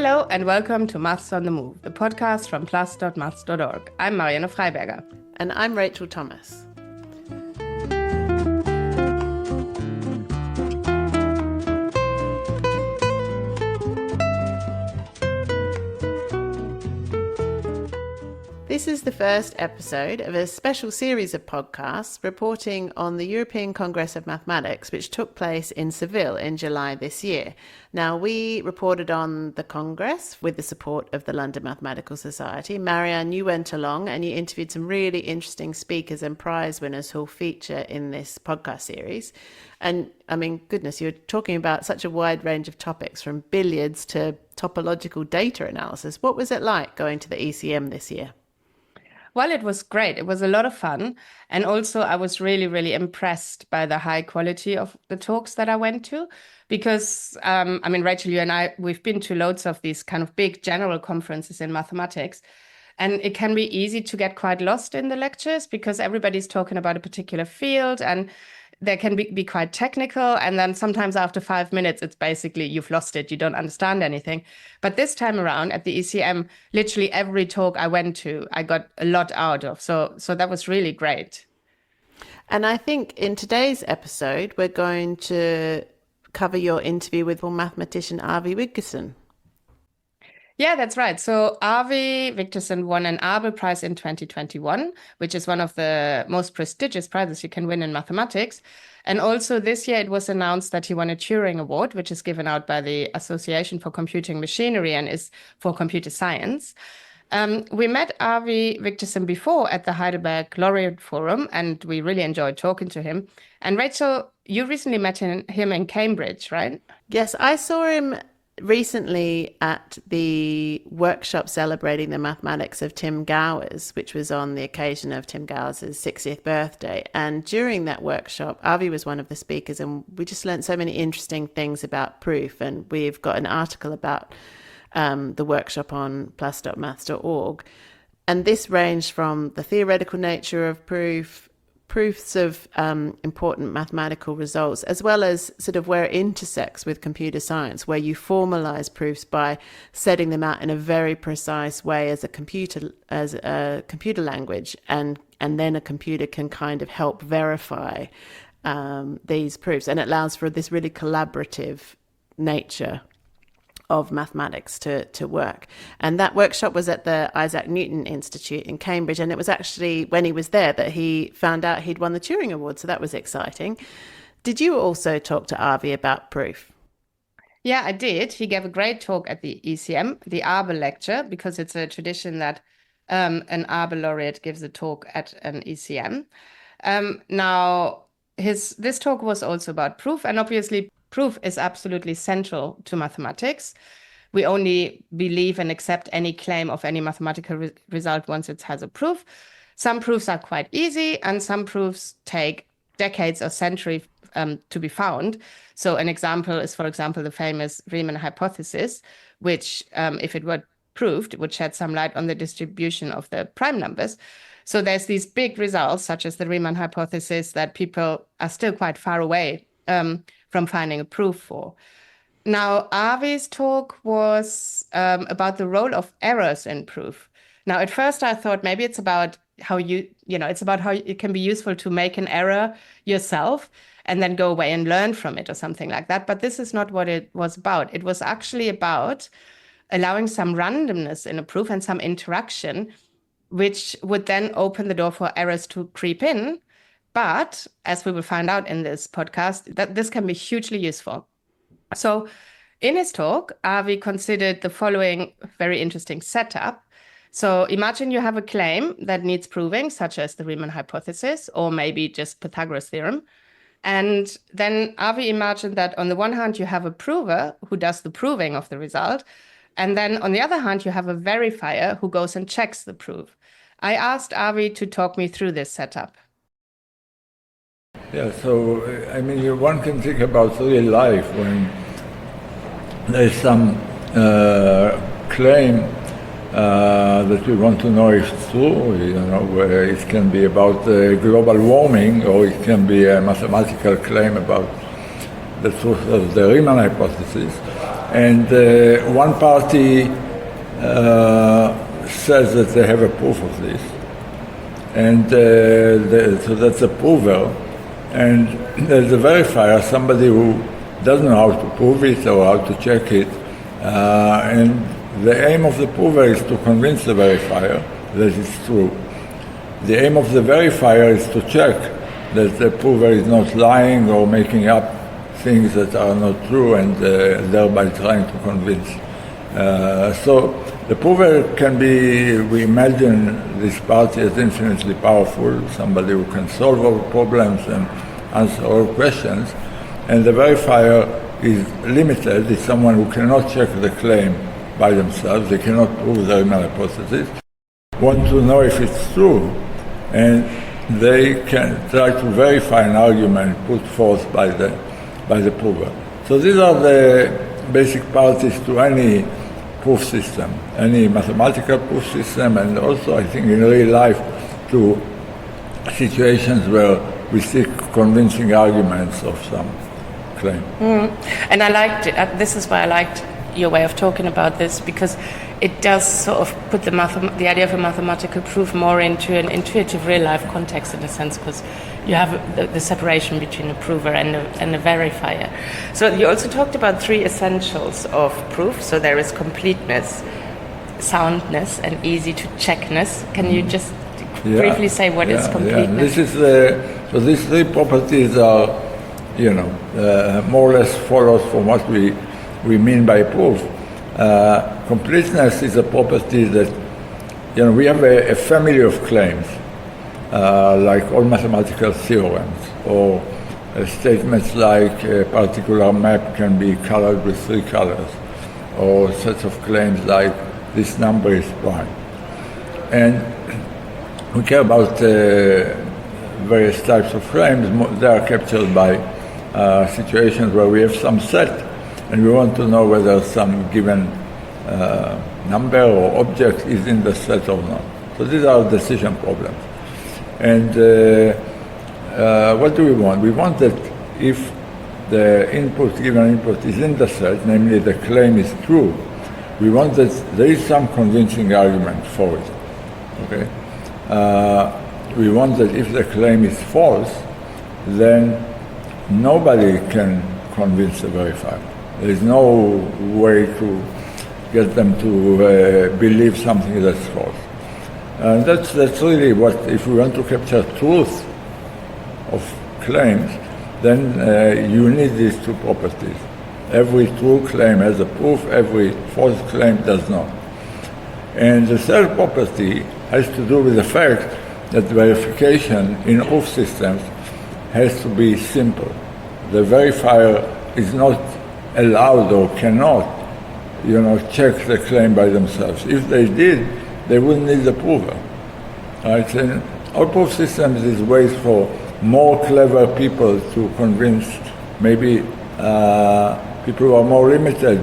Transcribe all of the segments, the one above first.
Hello and welcome to Maths on the Move, the podcast from plus.maths.org. I'm Marianne Freiberger. And I'm Rachel Thomas. This is the first episode of a special series of podcasts reporting on the European Congress of Mathematics, which took place in Seville in July this year. Now, we reported on the Congress with the support of the London Mathematical Society. Marianne, you went along and you interviewed some really interesting speakers and prize winners who'll feature in this podcast series. And I mean, goodness, you're talking about such a wide range of topics, from billiards to topological data analysis. What was it like going to the ECM this year? Well, it was great. It was a lot of fun. And also I was really, really impressed by the high quality of the talks that I went to. Because, Rachel, you and I, we've been to loads of these kind of big general conferences in mathematics. And it can be easy to get quite lost in the lectures because everybody's talking about a particular field and they can be quite technical. And then sometimes after 5 minutes, it's basically you've lost it. You don't understand anything. But this time around at the ECM, literally every talk I went to, I got a lot out of. So that was really great. And I think in today's episode, we're going to cover your interview with mathematician Avi Wigderson. Yeah, that's right. So Avi Wigderson won an Abel Prize in 2021, which is one of the most prestigious prizes you can win in mathematics. And also this year it was announced that he won a Turing Award, which is given out by the Association for Computing Machinery and is for computer science. We met Avi Wigderson before at the Heidelberg Laureate Forum, and we really enjoyed talking to him. And Rachel, you recently met him in Cambridge, right? Yes, I saw him recently at the workshop celebrating the mathematics of Tim Gowers, which was on the occasion of Tim Gowers' 60th birthday. And during that workshop, Avi was one of the speakers, and we just learned so many interesting things about proof. And we've got an article about the workshop on plus.maths.org. And this ranged from the theoretical nature of proofs of important mathematical results, as well as sort of where it intersects with computer science, where you formalize proofs by setting them out in a very precise way as a computer language, and then a computer can kind of help verify these proofs, and it allows for this really collaborative nature of mathematics to work. And that workshop was at the Isaac Newton Institute in Cambridge, and it was actually when he was there that he found out he'd won the Turing Award, so that was exciting. Did you also talk to Avi about proof? Yeah, I did. He gave a great talk at the ECM, the Abel lecture, because it's a tradition that an Abel laureate gives a talk at an ECM. Now, this talk was also about proof, and obviously proof is absolutely central to mathematics. We only believe and accept any claim of any mathematical result once it has a proof. Some proofs are quite easy, and some proofs take decades or centuries to be found. So an example is, for example, the famous Riemann hypothesis, which, if it were proved, would shed some light on the distribution of the prime numbers. So there's these big results, such as the Riemann hypothesis, that people are still quite far away from finding a proof for. Now, Avi's talk was about the role of errors in proof. Now, at first I thought maybe it's about how it's about how it can be useful to make an error yourself and then go away and learn from it or something like that. But this is not what it was about. It was actually about allowing some randomness in a proof and some interaction, which would then open the door for errors to creep in. But as we will find out in this podcast, that this can be hugely useful. So in his talk, Avi considered the following very interesting setup. So imagine you have a claim that needs proving, such as the Riemann hypothesis, or maybe just Pythagoras theorem. And then Avi imagined that on the one hand, you have a prover who does the proving of the result. And then on the other hand, you have a verifier who goes and checks the proof. I asked Avi to talk me through this setup. Yeah, so one can think about real life when there's some claim that we want to know if it's true. It can be about global warming, or it can be a mathematical claim about the truth of the Riemann hypothesis. And one party says that they have a proof of this, and so that's a prover, and there's a verifier, somebody who doesn't know how to prove it or how to check it, and the aim of the prover is to convince the verifier that it's true. The aim of the verifier is to check that the prover is not lying or making up things that are not true, and thereby trying to convince. So the prover can be, we imagine this party as infinitely powerful, somebody who can solve all problems and answer all questions, and the verifier is limited, is someone who cannot check the claim by themselves, they cannot prove their Riemann hypothesis, want to know if it's true, and they can try to verify an argument put forth by the prover. So these are the basic parties to any proof system, any mathematical proof system, and also I think in real life to situations where we seek convincing arguments of some claim. And I liked it. This is why I liked your way of talking about this, because it does sort of put the idea of a mathematical proof more into an intuitive real-life context, in a sense, because you have the separation between a prover and a verifier. So you also talked about three essentials of proof. So there is completeness, soundness, and easy-to-checkness. Can you just briefly say what is completeness? This is so these three properties are, more or less follows from what we mean by proof. Completeness is a property that, we have a family of claims, like all mathematical theorems, or statements like a particular map can be colored with 3 colors, or sets of claims like this number is prime. And we care about various types of claims. They are captured by situations where we have some set, and we want to know whether some given number or object is in the set or not. So these are decision problems. And what do we want? We want that if the given input is in the set, namely the claim is true, we want that there is some convincing argument for it. Okay? We want that if the claim is false, then nobody can convince the verifier. There is no way to get them to believe something that's false. And that's really what, if we want to capture truth of claims, then you need these two properties. Every true claim has a proof, every false claim does not. And the third property has to do with the fact that verification in proof systems has to be simple. The verifier is not allowed or cannot, check the claim by themselves. If they did, they wouldn't need the prover. Right? And our proof systems is ways for more clever people to convince maybe people who are more limited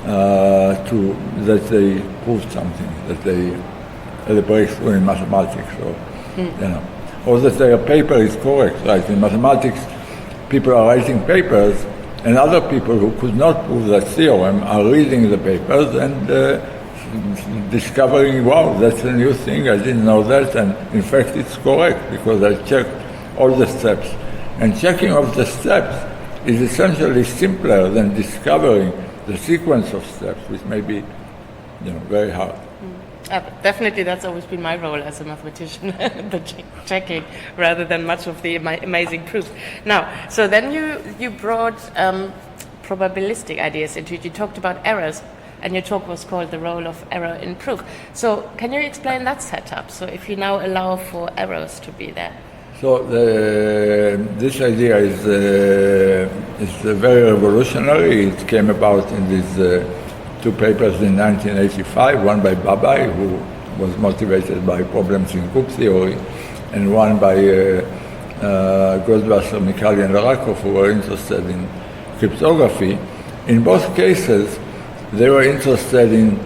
that they proved something, that they had a breakthrough in mathematics, or that their paper is correct. Right? In mathematics, people are writing papers, and other people who could not prove that theorem are reading the papers and discovering, wow, that's a new thing, I didn't know that, and in fact it's correct because I checked all the steps. And checking of the steps is essentially simpler than discovering the sequence of steps, which may be very hard. Definitely, that's always been my role as a mathematician, the checking, rather than much of the amazing proofs. Now, so then you brought probabilistic ideas into it. You talked about errors, and your talk was called The Role of Error in Proof. So can you explain that setup? So if you now allow for errors to be there. So this idea is very revolutionary. It came about in these 2 papers in 1985, one by Babai, who was motivated by problems in group theory, and one by Goldwasser, Mikhaili, and Rakov, who were interested in cryptography. In both cases, they were interested in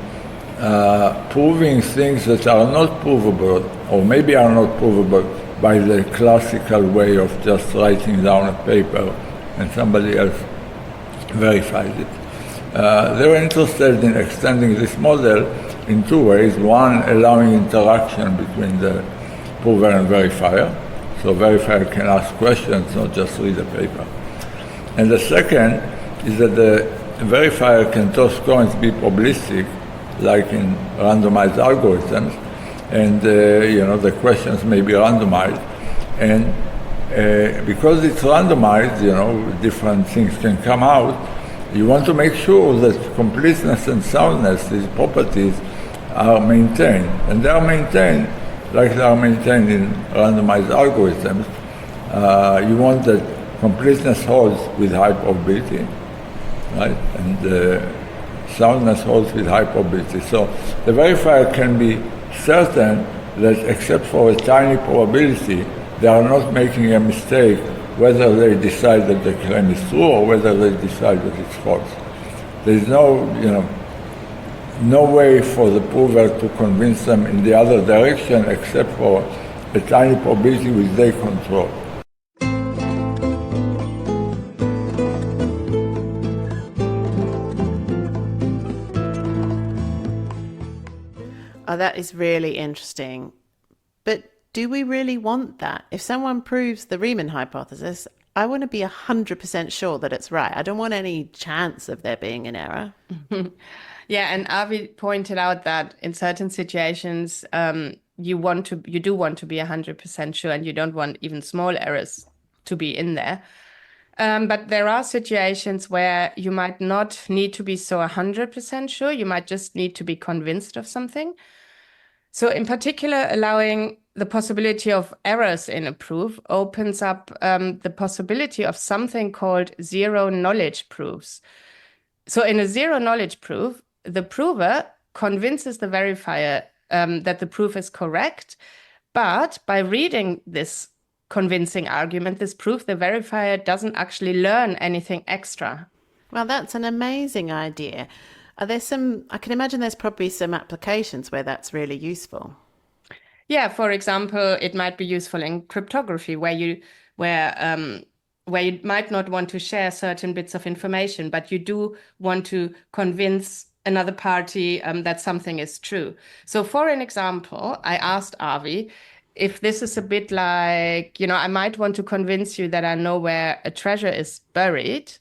proving things that are not provable, or maybe are not provable, by the classical way of just writing down a paper and somebody else verifies it. They were interested in extending this model in two ways. One, allowing interaction between the prover and verifier. So verifier can ask questions, not just read the paper. And the second is that the verifier can toss coins, be probabilistic, like in randomized algorithms, and the questions may be randomized. And because it's randomized, different things can come out. You want to make sure that completeness and soundness, these properties, are maintained. And they are maintained like they are maintained in randomized algorithms. You want that completeness holds with high probability, right? And soundness holds with high probability. So the verifier can be certain that except for a tiny probability, they are not making a mistake whether they decide that the claim is true or whether they decide that it's false. There is no way for the prover to convince them in the other direction except for a tiny probability which they control. Oh, that is really interesting. But do we really want that? If someone proves the Riemann hypothesis, I want to be 100% sure that it's right. I don't want any chance of there being an error. Yeah, and Avi pointed out that in certain situations, you do want to be 100% sure, and you don't want even small errors to be in there. But there are situations where you might not need to be so 100% sure. You might just need to be convinced of something. So in particular, allowing the possibility of errors in a proof opens up the possibility of something called zero knowledge proofs. So in a zero knowledge proof, the prover convinces the verifier that the proof is correct, but by reading this convincing argument, this proof, the verifier doesn't actually learn anything extra. Well, that's an amazing idea. I can imagine there's probably some applications where that's really useful. Yeah, for example, it might be useful in cryptography where you might not want to share certain bits of information, but you do want to convince another party that something is true. So for an example, I asked Avi if this is a bit like, I might want to convince you that I know where a treasure is buried,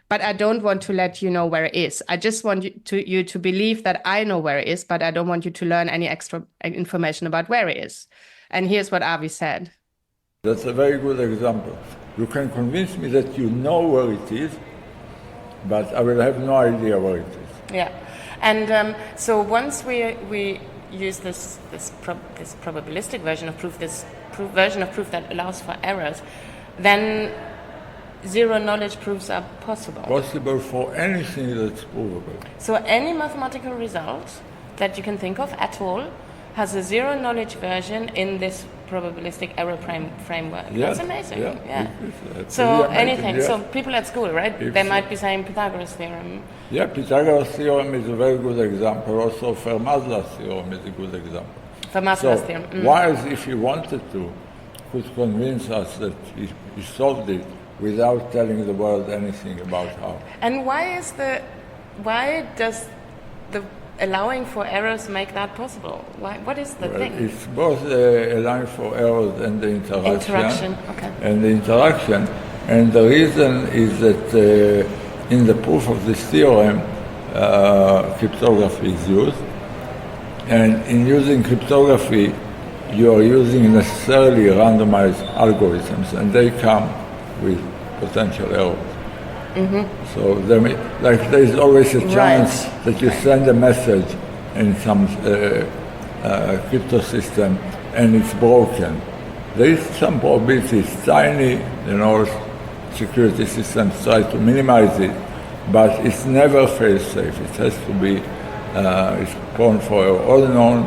but I don't want to let you know where it is. I just want you to believe that I know where it is, but I don't want you to learn any extra information about where it is. And here's what Avi said. That's a very good example. You can convince me that you know where it is, but I will have no idea where it is. Yeah, and so once we use this probabilistic version of proof, version of proof that allows for errors, then zero knowledge proofs are possible. Possible for anything that's provable. So any mathematical result that you can think of at all has a zero knowledge version in this probabilistic error framework. Yes, That's amazing. yeah. So really amazing, anything. yeah. So people at school, right? They might be saying Pythagoras theorem. Yeah, Pythagoras theorem is a very good example. Also, Fermat's theorem is a good example. Fermat's theorem. Wiles, if he wanted to, could convince us that he solved it without telling the world anything about how. And why does the allowing for errors make that possible? What is the thing? It's both allowing for errors and the interaction. Okay. And the interaction. And the reason is that in the proof of this theorem, cryptography is used. And in using cryptography, you are using necessarily randomized algorithms, and they come with potential errors. Mm-hmm. So there is always a chance that you send a message in some crypto system and it's broken. There is some probability, it's tiny, security systems try to minimize it, but it's never fail-safe. It has to be, it's prone for error. All known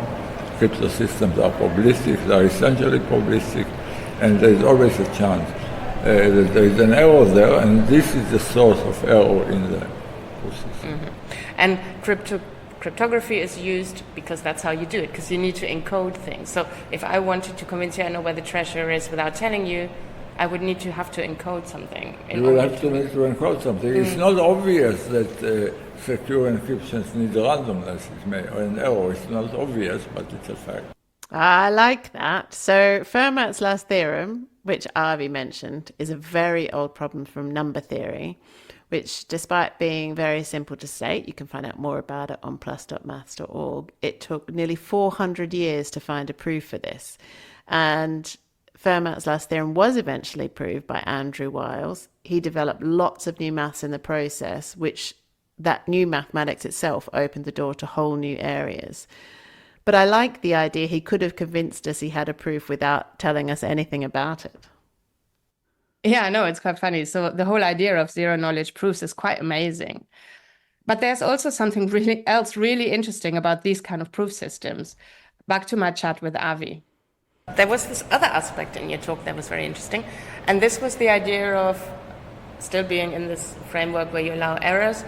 crypto systems are probabilistic, they are essentially probabilistic, and there's always a chance. There is an error there, and this is the source of error in the system. Mm-hmm. And cryptography is used because that's how you do it, because you need to encode things. So if I wanted to convince you I know where the treasure is without telling you, I would need to have to encode something. You will have to need to encode something. It's not obvious that secure encryptions need randomness. It may, or an error. It's not obvious, but it's a fact. I like that. So Fermat's last theorem, which Avi mentioned, is a very old problem from number theory, which, despite being very simple to state, you can find out more about it on plus.maths.org. It took nearly 400 years to find a proof for this. And Fermat's last theorem was eventually proved by Andrew Wiles. He developed lots of new maths in the process, which that new mathematics itself opened the door to whole new areas. But I like the idea he could have convinced us he had a proof without telling us anything about it. Yeah, no, it's quite funny. So the whole idea of zero knowledge proofs is quite amazing. But there's also something really interesting about these kind of proof systems. Back to my chat with Avi. There was this other aspect in your talk that was very interesting. And this was the idea of still being in this framework where you allow errors,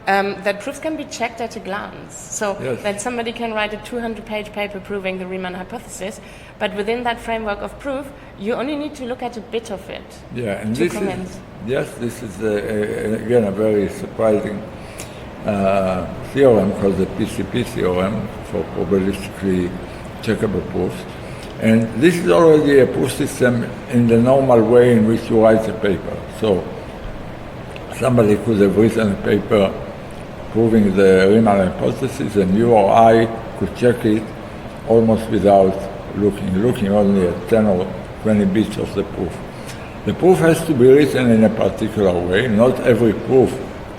that proofs can be checked at a glance. So that somebody can write a 200-page paper proving the Riemann hypothesis, but within that framework of proof, you only need to look at a bit of it. Yeah, and this is again a very surprising theorem called the PCP theorem for probabilistically checkable proofs. And this is already a proof system in the normal way in which you write a paper. So somebody could have written a paper proving the Riemann hypothesis, and you or I could check it almost without looking only at 10 or 20 bits of the proof. The proof has to be written in a particular way. Not every proof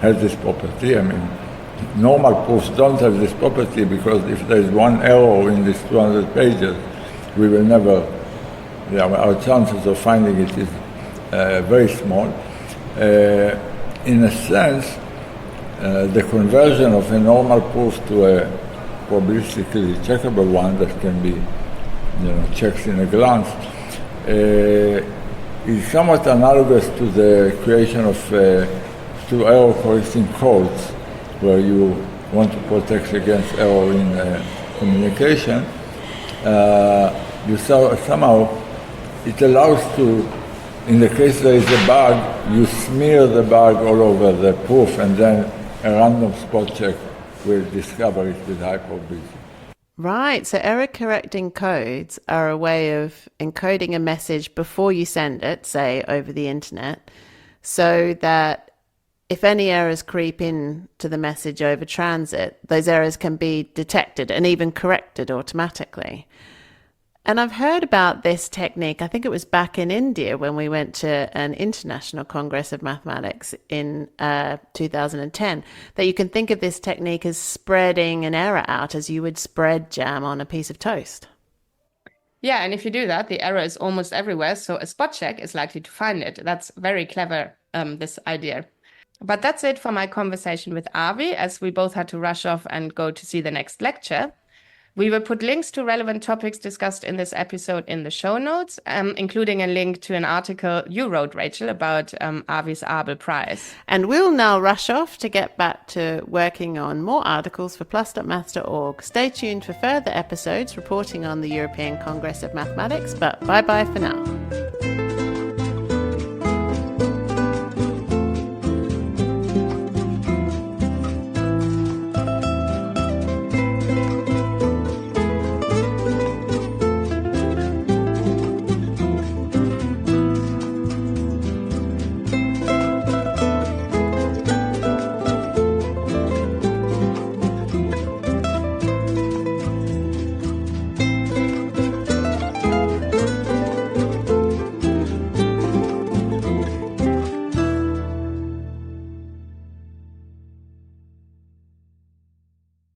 has this property. I mean, normal proofs don't have this property because if there is one error in these 200 pages, we will never, our chances of finding it is very small. In a sense, the conversion of a normal proof to a probabilistically checkable one that can be checked in a glance is somewhat analogous to the creation of two error correcting codes where you want to protect against error in communication. Somehow it allows to, in the case there is a bug, you smear the bug all over the proof and then a random spot check will discover it with high probability. Right, so error correcting codes are a way of encoding a message before you send it, say over the internet, so that if any errors creep in to the message over transit, those errors can be detected and even corrected automatically. And I've heard about this technique, I think it was back in India when we went to an international congress of mathematics in 2010, that you can think of this technique as spreading an error out as you would spread jam on a piece of toast. Yeah, and if you do that, the error is almost everywhere, so a spot check is likely to find it. That's very clever, this idea. But that's it for my conversation with Avi, as we both had to rush off and go to see the next lecture. We will put links to relevant topics discussed in this episode in the show notes, including a link to an article you wrote, Rachel, about Avi's Abel Prize. And we'll now rush off to get back to working on more articles for plus.maths.org. Stay tuned for further episodes reporting on the European Congress of Mathematics, but bye-bye for now.